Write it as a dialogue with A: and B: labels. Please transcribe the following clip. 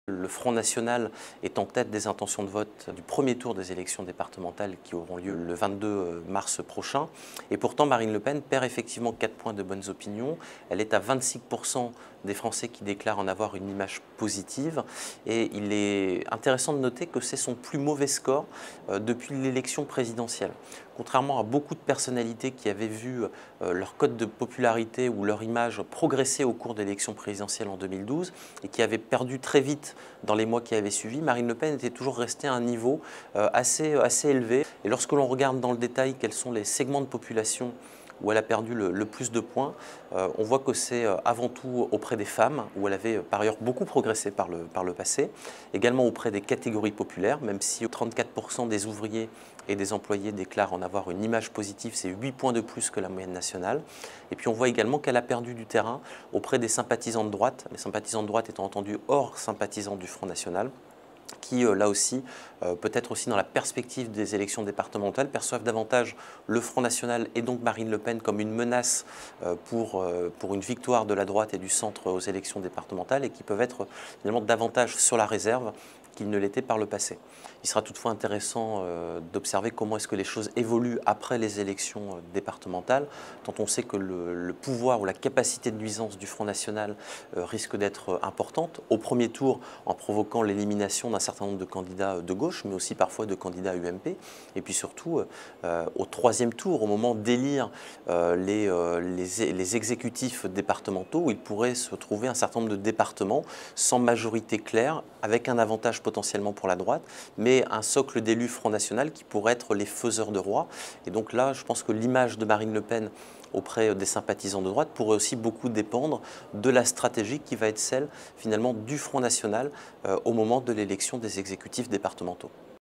A: Le Front National est en tête des intentions de vote du premier tour des élections départementales qui auront lieu le 22 mars prochain. Et pourtant, Marine Le Pen perd effectivement 4 points de bonnes opinions. Elle est à 26% des Français qui déclarent en avoir une image positive. Et il est intéressant de noter que c'est son plus mauvais score depuis l'élection présidentielle. Contrairement à beaucoup de personnalités qui avaient vu leur cote de popularité ou leur image progresser au cours de l'élection présidentielle en 2012 et qui avaient perdu très vite dans les mois qui avaient suivi, Marine Le Pen était toujours restée à un niveau assez élevé. Et lorsque l'on regarde dans le détail quels sont les segments de population où elle a perdu le plus de points, on voit que c'est avant tout auprès des femmes, où elle avait par ailleurs beaucoup progressé par le passé, également auprès des catégories populaires, même si 34% des ouvriers et des employés déclarent en avoir une image positive, c'est 8 points de plus que la moyenne nationale. Et puis on voit également qu'elle a perdu du terrain auprès des sympathisants de droite, les sympathisants de droite étant entendus hors sympathisants du Front National, qui, là aussi, peut-être aussi dans la perspective des élections départementales, perçoivent davantage le Front National et donc Marine Le Pen comme une menace pour une victoire de la droite et du centre aux élections départementales et qui peuvent être finalement davantage sur la réserve qu'ils ne l'étaient par le passé. Il sera toutefois intéressant d'observer comment est-ce que les choses évoluent après les élections départementales, tant on sait que le pouvoir ou la capacité de nuisance du Front National risque d'être importante, au premier tour en provoquant l'élimination d'un certain nombre de candidats de gauche, mais aussi parfois de candidats UMP, et puis surtout au troisième tour, au moment d'élire les exécutifs départementaux, où il pourrait se trouver un certain nombre de départements sans majorité claire, avec un avantage potentiellement pour la droite, mais un socle d'élus Front National qui pourrait être les faiseurs de roi. Et donc là, je pense que l'image de Marine Le Pen auprès des sympathisants de droite pourrait aussi beaucoup dépendre de la stratégie qui va être celle finalement du Front National au moment de l'élection des exécutifs départementaux.